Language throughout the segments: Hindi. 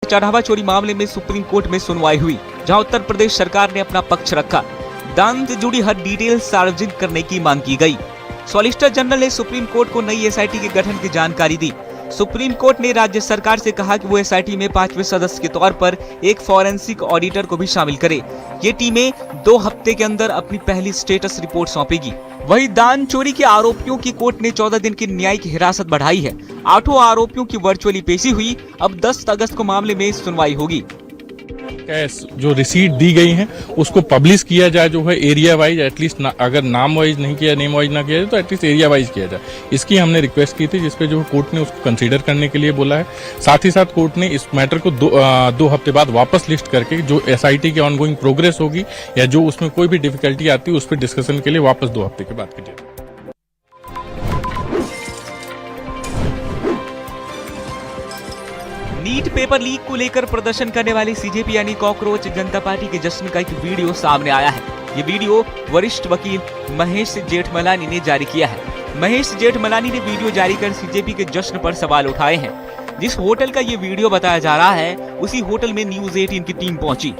चढ़ावा चोरी मामले में सुप्रीम कोर्ट में सुनवाई हुई, जहां उत्तर प्रदेश सरकार ने अपना पक्ष रखा। दान से जुड़ी हर डिटेल सार्वजनिक करने की मांग की गई। सॉलिसिटर जनरल ने सुप्रीम कोर्ट को नई एसआईटी के गठन की जानकारी दी। सुप्रीम कोर्ट ने राज्य सरकार से कहा कि वो एसआईटी में 5वें सदस्य के तौर पर एक फॉरेंसिक ऑडिटर को भी शामिल करे। ये टीमें 2 हफ्ते के अंदर अपनी पहली स्टेटस रिपोर्ट सौंपेगी। वहीं दान चोरी के आरोपियों की कोर्ट ने 14 दिन की न्यायिक हिरासत बढ़ाई है। 8 आरोपियों की वर्चुअली पेशी हुई। अब 10 अगस्त को मामले में सुनवाई होगी। कैश जो रिसीट दी गई हैं उसको पब्लिश किया जाए, जो है एरिया वाइज, एटलीस्ट अगर नाम वाइज नहीं किया, नेम वाइज ना किया जाए तो एटलीस्ट एरिया वाइज किया जाए। इसकी हमने रिक्वेस्ट की थी, जिसपे जो कोर्ट ने उसको कंसीडर करने के लिए बोला है। साथ ही साथ कोर्ट ने इस मैटर को 2 हफ्ते बाद वापस लिस्ट करके जो एसआईटी की ऑनगोइंग प्रोग्रेस होगी या जो उसमें कोई भी डिफिकल्टी आती है उस पर डिस्कशन के लिए वापस 2 हफ्ते के बाद कीजिए। नीट पेपर लीक को लेकर प्रदर्शन करने वाली सीजेपी यानी कॉकरोच जनता पार्टी के जश्न का एक वीडियो सामने आया है। ये वीडियो वरिष्ठ वकील महेश जेठमलानी ने जारी किया है। महेश जेठमलानी ने वीडियो जारी कर सीजेपी के जश्न पर सवाल उठाए हैं। जिस होटल का ये वीडियो बताया जा रहा है, उसी होटल में न्यूज 18 की टीम पहुंची।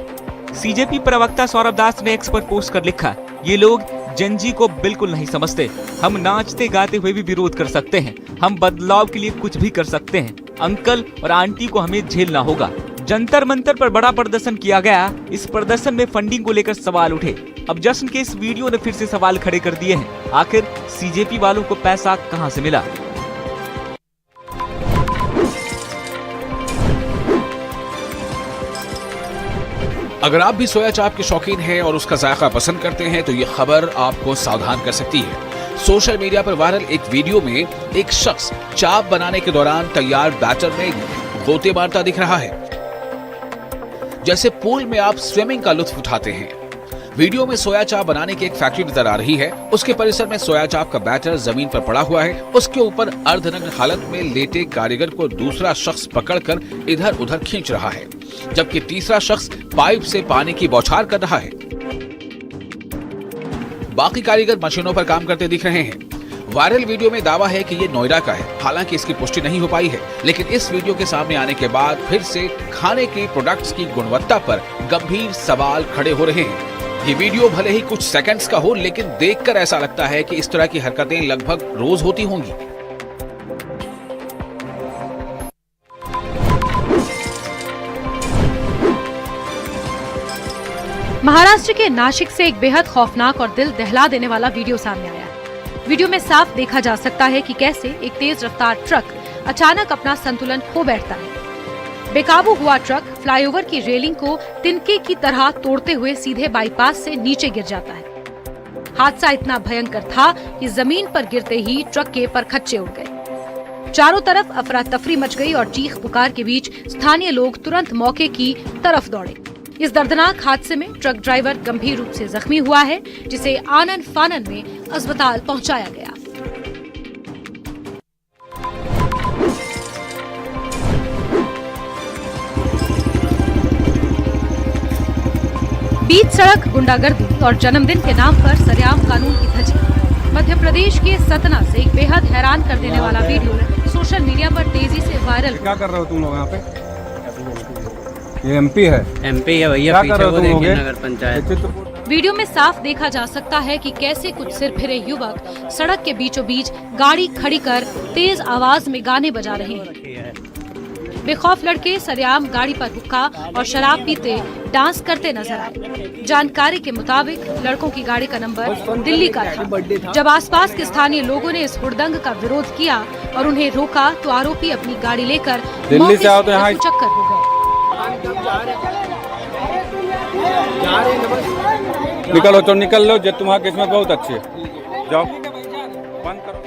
सीजेपी प्रवक्ता सौरभ दास ने एक्स पर पोस्ट कर लिखा, ये लोग जनजी को बिल्कुल नहीं समझते। हम नाचते गाते हुए भी विरोध कर सकते हैं। हम बदलाव के लिए कुछ भी कर सकते हैं। अंकल और आंटी को हमें झेलना होगा। जंतर मंतर पर बड़ा प्रदर्शन किया गया। इस प्रदर्शन में फंडिंग को लेकर सवाल उठे। अब जश्न के इस वीडियो ने फिर से सवाल खड़े कर दिए हैं। आखिर सीजेपी वालों को पैसा कहां से मिला? अगर आप भी सोया चाप के शौकीन हैं और उसका जायका पसंद करते हैं तो ये खबर आपको सावधान कर सकती है। सोशल मीडिया पर वायरल एक वीडियो में एक शख्स चाप बनाने के दौरान तैयार बैटर में गोते मारता दिख रहा है, जैसे पूल में आप स्विमिंग का लुत्फ उठाते हैं। वीडियो में सोया चाप बनाने की एक फैक्ट्री नजर आ रही है। उसके परिसर में सोया चाप का बैटर जमीन पर पड़ा हुआ है। उसके ऊपर अर्धनग्न हालत में लेटे कारीगर को दूसरा शख्स पकड़कर इधर उधर खींच रहा है, जबकि तीसरा शख्स पाइप से पानी की बौछार कर रहा है। बाकी कारीगर मशीनों पर काम करते दिख रहे हैं। वायरल वीडियो में दावा है कि ये नोएडा का है। हालांकि इसकी पुष्टि नहीं हो पाई है, लेकिन इस वीडियो के सामने आने के बाद फिर से खाने के प्रोडक्ट्स की गुणवत्ता पर गंभीर सवाल खड़े हो रहे हैं। ये वीडियो भले ही कुछ सेकंड्स का हो, लेकिन देखकर ऐसा लगता है कि इस तरह की हरकतें लगभग रोज होती होंगी। महाराष्ट्र के नासिक से एक बेहद खौफनाक और दिल दहला देने वाला वीडियो सामने आया है। वीडियो में साफ देखा जा सकता है कि कैसे एक तेज रफ्तार ट्रक अचानक अपना संतुलन खो बैठता है। बेकाबू हुआ ट्रक फ्लाईओवर की रेलिंग को तिनके की तरह तोड़ते हुए सीधे बाईपास से नीचे गिर जाता है। हादसा इतना भयंकर था कि जमीन पर गिरते ही ट्रक के परखच्चे उड़ गए। चारों तरफ अफरा तफरी मच गई और चीख पुकार के बीच स्थानीय लोग तुरंत मौके की तरफ दौड़े। इस दर्दनाक हादसे में ट्रक ड्राइवर गंभीर रूप से जख्मी हुआ है, जिसे आनन फानन में अस्पताल पहुंचाया गया। बीच सड़क गुंडागर्दी और जन्मदिन के नाम पर सरेआम कानून की धज्जी। मध्य प्रदेश के सतना से एक बेहद हैरान कर देने वाला वीडियो सोशल मीडिया पर तेजी से वायरल। क्या कर रहे हो तुम लोग यहाँ पे? ये एमपी है भैया, पीछे वो देखिए नगर पंचायत। वीडियो में साफ देखा जा सकता है कि कैसे कुछ सिरफिरे युवक सड़क के बीचों बीच गाड़ी खड़ी कर तेज आवाज में गाने बजा रहे हैं। बेखौफ लड़के सरेआम गाड़ी पर हुक्का और शराब पीते डांस करते नजर आए। जानकारी के मुताबिक लड़कों की गाड़ी का नंबर दिल्ली का था। जब आसपास के स्थानीय लोगों ने इस हुड़दंग का विरोध किया और उन्हें रोका तो आरोपी अपनी गाड़ी लेकर दिल्ली से आओ तो यहाँ चक्कर हो गए। निकलो तो निकल लो, जो तुम्हारा किस्मत बहुत अच्छी है। जाओ बंद करो।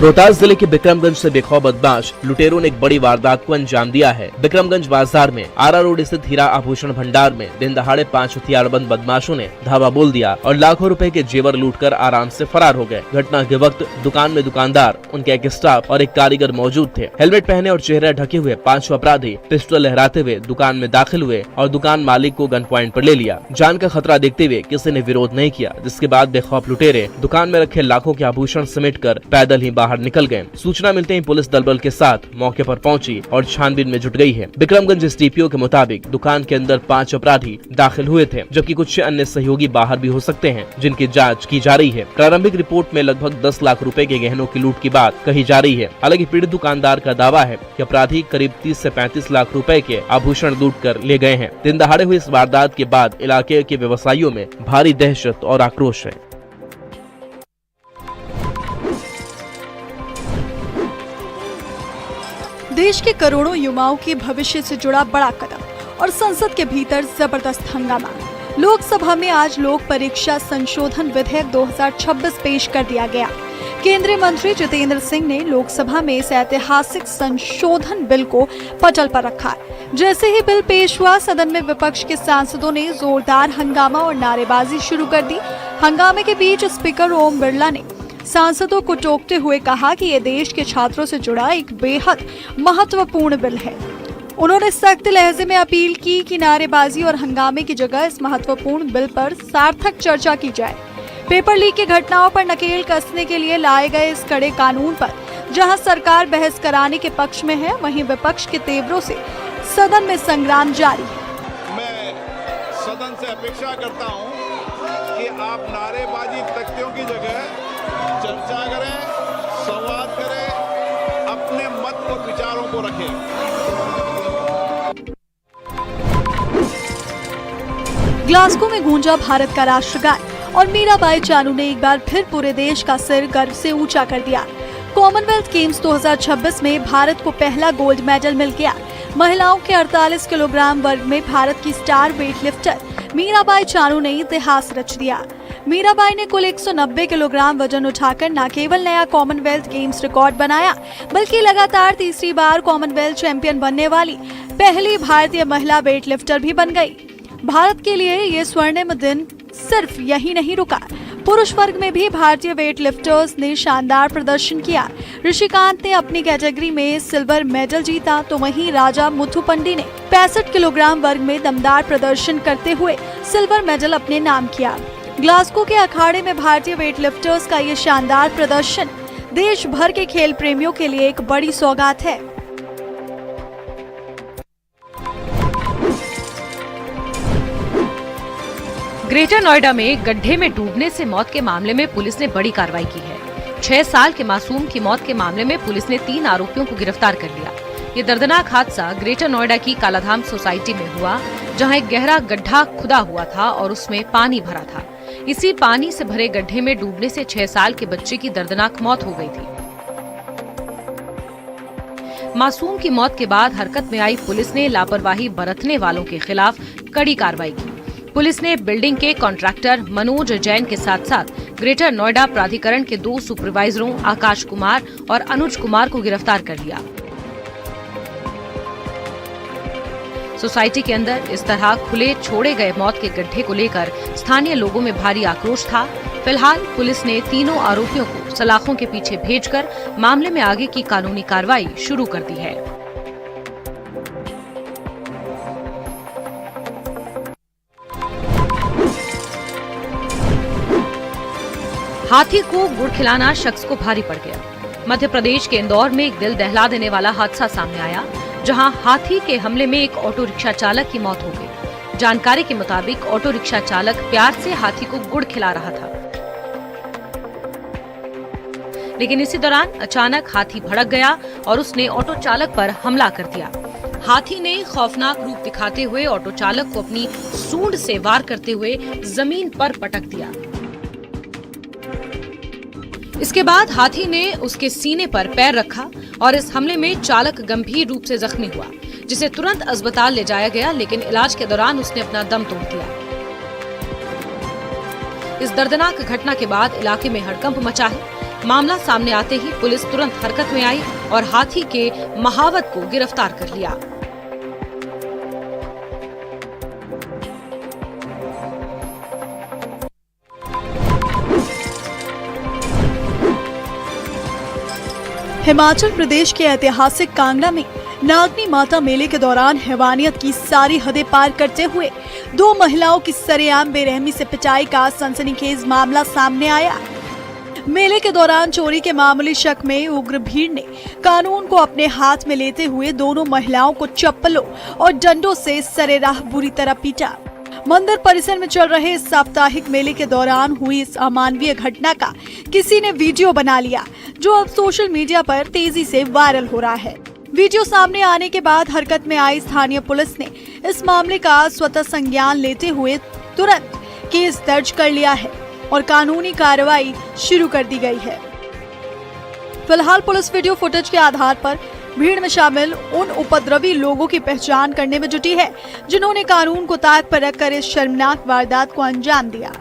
रोहतास जिले के बिक्रमगंज से बेखौफ बदमाश लुटेरों ने एक बड़ी वारदात को अंजाम दिया है। बिक्रमगंज बाजार में आरा रोड स्थित हीरा आभूषण भंडार में दिन दहाड़े 5 हथियारबंद बदमाशों ने धावा बोल दिया और लाखों रुपए के जेवर लूटकर आराम से फरार हो गए। घटना के वक्त दुकान में दुकानदार, उनके एक स्टाफ और एक कारीगर मौजूद थे। हेलमेट पहने और चेहरा ढके हुए 5 अपराधी पिस्टल लहराते हुए दुकान में दाखिल हुए और दुकान मालिक को गन पॉइंट पर ले लिया। जान का खतरा देखते हुए किसी ने विरोध नहीं किया, जिसके बाद बेखौफ लुटेरे दुकान में रखे लाखों के आभूषण समेटकर पैदल ही बाहर निकल गए। सूचना मिलते ही पुलिस दलबल के साथ मौके पर पहुंची और छानबीन में जुट गई है। बिक्रमगंज एसडीपीओ के मुताबिक दुकान के अंदर 5 अपराधी दाखिल हुए थे, जबकि कुछ अन्य सहयोगी बाहर भी हो सकते हैं, जिनकी जांच की जा रही है। प्रारंभिक रिपोर्ट में लगभग 10 लाख रुपए के गहनों की लूट की बात कही जा रही है। हालांकि पीड़ित दुकानदार का दावा है कि अपराधी करीब 30 से 35 लाख रुपए के आभूषण लूट कर ले गए हैं। दिन दहाड़े हुई इस वारदात के बाद इलाके के व्यवसायियों में भारी दहशत और आक्रोश है। देश के करोड़ों युवाओं के भविष्य से जुड़ा बड़ा कदम और संसद के भीतर जबरदस्त हंगामा। लोकसभा में आज लोक परीक्षा संशोधन विधेयक 2026 पेश कर दिया गया। केंद्रीय मंत्री जितेंद्र सिंह ने लोकसभा में इस ऐतिहासिक संशोधन बिल को पटल पर रखा। जैसे ही बिल पेश हुआ, सदन में विपक्ष के सांसदों ने जोरदार हंगामा और नारेबाजी शुरू कर दी। हंगामे के बीच स्पीकर ओम बिरला ने सांसदों को टोकते हुए कहा कि ये देश के छात्रों से जुड़ा एक बेहद महत्वपूर्ण बिल है। उन्होंने सख्त लहजे में अपील की कि नारेबाजी और हंगामे की जगह इस महत्वपूर्ण बिल पर सार्थक चर्चा की जाए। पेपर लीक की घटनाओं पर नकेल कसने के लिए लाए गए इस कड़े कानून पर जहां सरकार बहस कराने के पक्ष में है, वहीं विपक्ष के तेवरों से सदन में संग्राम जारी है। मैं सदन से अपेक्षा करता हूं कि आप नारेबाजी तख्तियों की जगह चर्चा करें, संवाद करें, अपने मत और विचारों को रखें। ग्लासगो में गूंजा भारत का राष्ट्रगान और मीराबाई चानू ने एक बार फिर पूरे देश का सिर गर्व से ऊंचा कर दिया। कॉमनवेल्थ गेम्स 2026 में भारत को पहला गोल्ड मेडल मिल गया। महिलाओं के 48 किलोग्राम वर्ग में भारत की स्टार वेटलिफ्टर मीराबाई चानू ने इतिहास रच दिया। मीराबाई ने कुल 190 किलोग्राम वजन उठाकर न केवल नया कॉमनवेल्थ गेम्स रिकॉर्ड बनाया, बल्कि लगातार तीसरी बार कॉमनवेल्थ चैंपियन बनने वाली पहली भारतीय महिला वेटलिफ्टर भी बन गई। भारत के लिए ये स्वर्णिम दिन सिर्फ यही नहीं रुका। पुरुष वर्ग में भी भारतीय वेटलिफ्टर्स ने शानदार प्रदर्शन किया। ऋषिकांत ने अपनी कैटेगरी में सिल्वर मेडल जीता, तो वहीं राजा मुथुपंडी ने 65 किलोग्राम वर्ग में दमदार प्रदर्शन करते हुए सिल्वर मेडल अपने नाम किया। ग्लासगो के अखाड़े में भारतीय वेटलिफ्टर्स का ये शानदार प्रदर्शन देश भर के खेल प्रेमियों के लिए एक बड़ी सौगात है। ग्रेटर नोएडा में गड्ढे में डूबने से मौत के मामले में पुलिस ने बड़ी कार्रवाई की है। 6 साल के मासूम की मौत के मामले में पुलिस ने 3 आरोपियों को गिरफ्तार कर लिया। ये दर्दनाक हादसा ग्रेटर नोएडा की कालाधाम सोसाइटी में हुआ, जहां एक गहरा गड्ढा खुदा हुआ था और उसमें पानी भरा था। इसी पानी से भरे गड्ढे में डूबने से 6 साल के बच्चे की दर्दनाक मौत हो गई थी। मासूम की मौत के बाद हरकत में आई पुलिस ने लापरवाही बरतने वालों के खिलाफ कड़ी कार्रवाई की। पुलिस ने बिल्डिंग के कॉन्ट्रैक्टर मनोज जैन के साथ साथ ग्रेटर नोएडा प्राधिकरण के 2 सुपरवाइजरों आकाश कुमार और अनुज कुमार को गिरफ्तार कर लिया। सोसाइटी के अंदर इस तरह खुले छोड़े गए मौत के गड्ढे को लेकर स्थानीय लोगों में भारी आक्रोश था। फिलहाल पुलिस ने तीनों आरोपियों को सलाखों के पीछे भेजकर मामले में आगे की कानूनी कार्रवाई शुरू कर दी है। हाथी को गुड़ खिलाना शख्स को भारी पड़ गया। मध्य प्रदेश के इंदौर में एक दिल दहला देने वाला हादसा सामने आया, जहां हाथी के हमले में एक ऑटो रिक्शा चालक की मौत हो गई। जानकारी के मुताबिक ऑटो रिक्शा चालक प्यार से हाथी को गुड़ खिला रहा था, लेकिन इसी दौरान अचानक हाथी भड़क गया और उसने ऑटो चालक पर हमला कर दिया। हाथी ने खौफनाक रूप दिखाते हुए ऑटो चालक को अपनी सूंड से वार करते हुए जमीन पर पटक दिया। इसके बाद हाथी ने उसके सीने पर पैर रखा और इस हमले में चालक गंभीर रूप से जख्मी हुआ, जिसे तुरंत अस्पताल ले जाया गया, लेकिन इलाज के दौरान उसने अपना दम तोड़ दिया। इस दर्दनाक घटना के बाद इलाके में हड़कंप मचा है। मामला सामने आते ही पुलिस तुरंत हरकत में आई और हाथी के महावत को गिरफ्तार कर लिया। हिमाचल प्रदेश के ऐतिहासिक कांगड़ा में नागनी माता मेले के दौरान हैवानियत की सारी हदें पार करते हुए 2 महिलाओं की सरेआम बेरहमी से पिटाई का सनसनीखेज मामला सामने आया। मेले के दौरान चोरी के मामूली शक में उग्र भीड़ ने कानून को अपने हाथ में लेते हुए दोनों महिलाओं को चप्पलों और डंडों से सरेराह बुरी तरह पीटा। मंदिर परिसर में चल रहे इस साप्ताहिक मेले के दौरान हुई इस अमानवीय घटना का किसी ने वीडियो बना लिया, जो अब सोशल मीडिया पर तेजी से वायरल हो रहा है। वीडियो सामने आने के बाद हरकत में आई स्थानीय पुलिस ने इस मामले का स्वतः संज्ञान लेते हुए तुरंत केस दर्ज कर लिया है और कानूनी कार्रवाई शुरू कर दी गई है। फिलहाल पुलिस वीडियो फुटेज के आधार पर भीड़ में शामिल उन उपद्रवी लोगों की पहचान करने में जुटी है जिन्होंने कानून को ताक पर रखकर इस शर्मनाक वारदात को अंजाम दिया।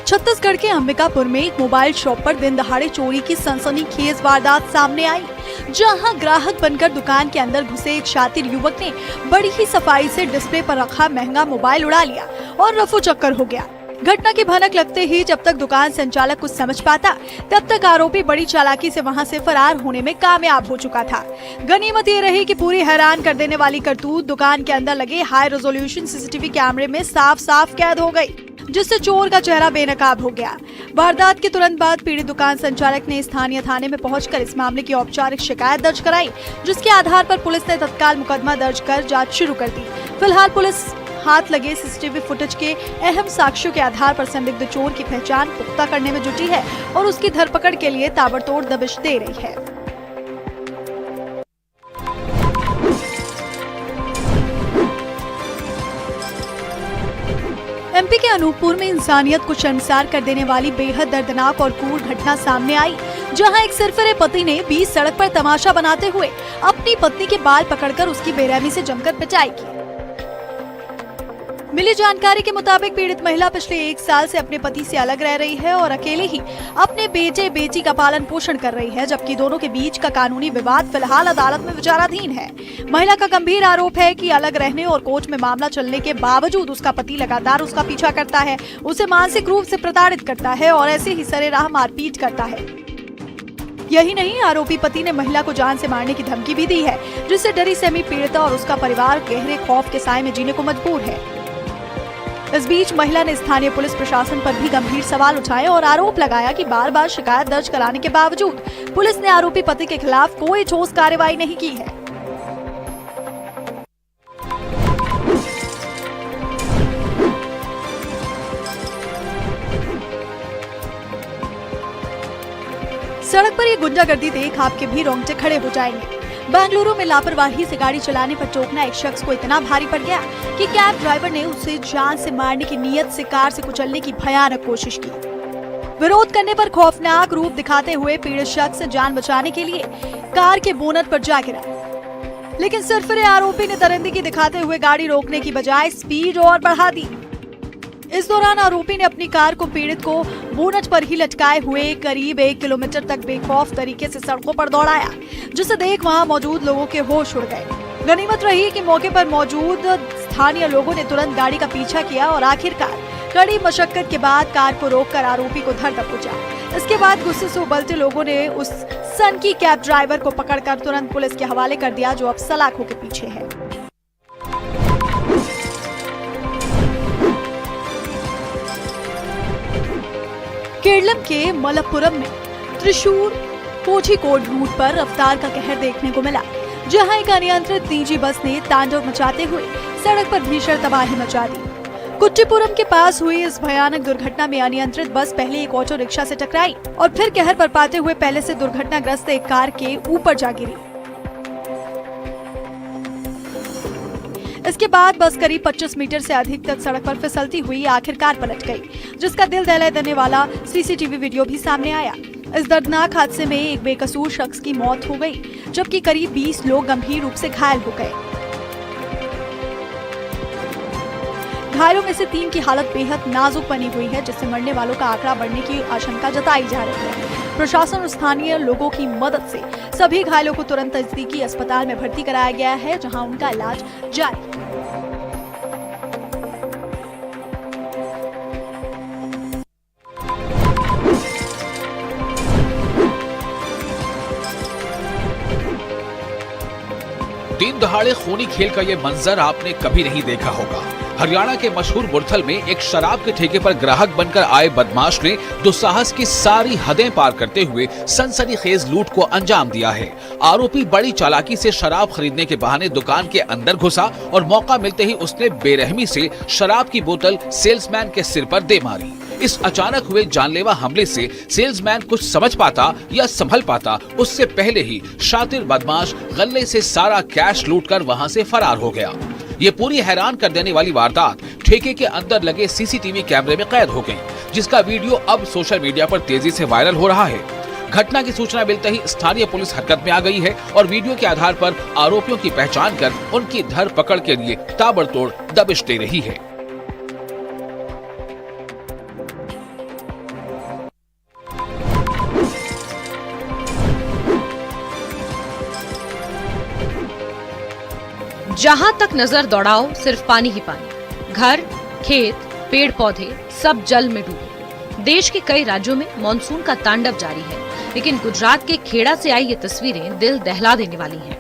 छत्तीसगढ़ के अंबिकापुर में एक मोबाइल शॉप पर दिन दहाड़े चोरी की सनसनीखेज वारदात सामने आई, जहां ग्राहक बनकर दुकान के अंदर घुसे एक शातिर युवक ने बड़ी ही सफाई से डिस्प्ले पर रखा महंगा मोबाइल उड़ा लिया और रफू चक्कर हो गया। घटना की भनक लगते ही जब तक दुकान संचालक कुछ समझ पाता, तब तक आरोपी बड़ी चालाकी से वहां से फरार होने में कामयाब हो चुका था। गनीमत ये रही कि पूरी हैरान कर देने वाली करतूत दुकान के अंदर लगे हाई रेजोल्यूशन सीसीटीवी कैमरे में साफ साफ कैद हो गई, जिससे चोर का चेहरा बेनकाब हो गया। वारदात के तुरंत बाद पीड़ित दुकान संचालक ने स्थानीय थाने में पहुंचकर इस मामले की औपचारिक शिकायत दर्ज कराई, जिसके आधार पर पुलिस ने तत्काल मुकदमा दर्ज कर जांच शुरू कर दी। फिलहाल पुलिस हाथ लगे सीसीटीवी फुटेज के अहम साक्ष्यों के आधार पर संदिग्ध चोर की पहचान पुख्ता करने में जुटी है और उसकी धरपकड़ के लिए ताबड़तोड़ दबिश दे रही है। एमपी के अनूपपुर में इंसानियत को शर्मसार कर देने वाली बेहद दर्दनाक और क्रूर घटना सामने आई, जहां एक सिरफिरे पति ने बीच सड़क पर तमाशा बनाते हुए अपनी पत्नी के बाल पकड़कर उसकी बेरहमी से जमकर पिटाई की। मिली जानकारी के मुताबिक पीड़ित महिला पिछले 1 साल से अपने पति से अलग रह रही है और अकेले ही अपने बेटे बेटी का पालन पोषण कर रही है, जबकि दोनों के बीच का कानूनी विवाद फिलहाल अदालत में विचाराधीन है। महिला का गंभीर आरोप है कि अलग रहने और कोर्ट में मामला चलने के बावजूद उसका पति लगातार उसका पीछा करता है, उसे मानसिक रूप से प्रताड़ित करता है और ऐसे ही सरेराह मारपीट करता है। यही नहीं, आरोपी पति ने महिला को जान से मारने की धमकी भी दी है, जिससे डरी सहमी पीड़िता और उसका परिवार गहरे खौफ के साए में जीने को मजबूर है। इस बीच महिला ने स्थानीय पुलिस प्रशासन पर भी गंभीर सवाल उठाए और आरोप लगाया कि बार बार शिकायत दर्ज कराने के बावजूद पुलिस ने आरोपी पति के खिलाफ कोई ठोस कार्रवाई नहीं की है। सड़क पर ये गुंडागर्दी देख आपके भी रोंगटे खड़े हो जाएंगे। बेंगलुरु में लापरवाही से गाड़ी चलाने पर टोकना एक शख्स को इतना भारी पड़ गया कि कैब ड्राइवर ने उसे जान से मारने की नीयत से कार से कुचलने की भयानक कोशिश की। विरोध करने पर खौफनाक रूप दिखाते हुए पीड़ित शख्स जान बचाने के लिए कार के बोनट पर जा गिरा, लेकिन सिरफिरे आरोपी ने दरिंदगी दिखाते हुए गाड़ी रोकने की बजाय स्पीड और बढ़ा दी। इस दौरान आरोपी ने अपनी कार को पीड़ित को बोनट पर ही लटकाए हुए करीब 1 किलोमीटर तक बेखौफ तरीके से सड़कों पर दौड़ाया, जिसे देख वहां मौजूद लोगों के होश उड़ गए। गनीमत रही कि मौके पर मौजूद स्थानीय लोगों ने तुरंत गाड़ी का पीछा किया और आखिरकार कड़ी मशक्कत के बाद कार को रोककर आरोपी को धर दबोचा। इसके बाद गुस्से से उबलते लोगों ने उस सनकी कैब ड्राइवर को पकड़कर तुरंत पुलिस के हवाले कर दिया, जो अब सलाखों के पीछे है। केरलम के मलप्पुरम में त्रिशूर कोझिकोड रूट पर रफ्तार का कहर देखने को मिला, जहां एक अनियंत्रित निजी बस ने तांडव मचाते हुए सड़क पर भीषण तबाही मचा दी। कुट्टीपुरम के पास हुई इस भयानक दुर्घटना में अनियंत्रित बस पहले एक ऑटो रिक्शा से टकराई और फिर कहर बरपाते हुए पहले से दुर्घटनाग्रस्त एक कार के ऊपर जा गिरी। इसके बाद बस करीब 25 मीटर से अधिक तक सड़क पर फिसलती हुई आखिरकार पलट गई, जिसका दिल दहला देने वाला सीसीटीवी वीडियो भी सामने आया। इस दर्दनाक हादसे में एक बेकसूर शख्स की मौत हो गई, जबकि करीब 20 लोग गंभीर रूप से घायल हो गए। घायलों में से 3 की हालत बेहद नाजुक बनी हुई है, जिससे मरने वालों का आंकड़ा बढ़ने की आशंका जताई जा रही है। प्रशासन और स्थानीय लोगों की मदद से सभी घायलों को तुरंत नजदीकी अस्पताल में भर्ती कराया गया है, जहां उनका इलाज जारी है। दिन दहाड़े खूनी खेल का ये मंजर आपने कभी नहीं देखा होगा। हरियाणा के मशहूर बुरथल में एक शराब के ठेके पर ग्राहक बनकर आए बदमाश ने दुस्साहस की सारी हदें पार करते हुए सनसनीखेज लूट को अंजाम दिया है। आरोपी बड़ी चालाकी से शराब खरीदने के बहाने दुकान के अंदर घुसा और मौका मिलते ही उसने बेरहमी से शराब की बोतल सेल्समैन के सिर पर दे मारी। इस अचानक हुए जानलेवा हमले से सेल्समैन कुछ समझ पाता या संभल पाता, उससे पहले ही शातिर बदमाश गले से सारा कैश लूटकर वहां से फरार हो गया। ये पूरी हैरान कर देने वाली वारदात ठेके के अंदर लगे सीसीटीवी कैमरे में कैद हो गई, जिसका वीडियो अब सोशल मीडिया पर तेजी से वायरल हो रहा है। घटना की सूचना मिलते ही स्थानीय पुलिस हरकत में आ गई है और वीडियो के आधार पर आरोपियों की पहचान कर उनकी धरपकड़ के लिए ताबड़तोड़ दबिश दे रही है। जहां तक नजर दौड़ाओ सिर्फ पानी ही पानी। घर, खेत, पेड़ पौधे सब जल में डूबे। देश के कई राज्यों में मानसून का तांडव जारी है, लेकिन गुजरात के खेड़ा से आई ये तस्वीरें दिल दहला देने वाली हैं।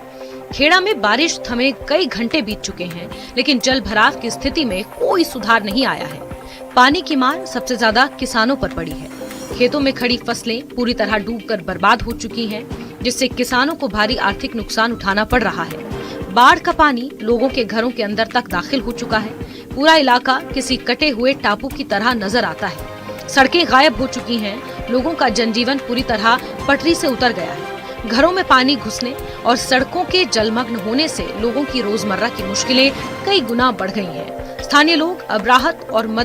खेड़ा में बारिश थमे कई घंटे बीत चुके हैं, लेकिन जल भराव की स्थिति में कोई सुधार नहीं आया है। पानी की मार सबसे ज्यादा किसानों पर पड़ी है। खेतों में खड़ी फसलें पूरी तरह डूबकर बर्बाद हो चुकी हैं, जिससे किसानों को भारी आर्थिक नुकसान उठाना पड़ रहा है। बाढ़ का पानी लोगों के घरों के अंदर तक दाखिल हो चुका है। पूरा इलाका किसी कटे हुए टापू की तरह नजर आता है। सड़कें गायब हो चुकी हैं। लोगों का जनजीवन पूरी तरह पटरी से उतर गया है। घरों में पानी घुसने और सड़कों के जलमग्न होने से लोगों की रोजमर्रा की मुश्किलें कई गुना बढ़ गई हैं। स्थानीय लोग अब राहत और मदद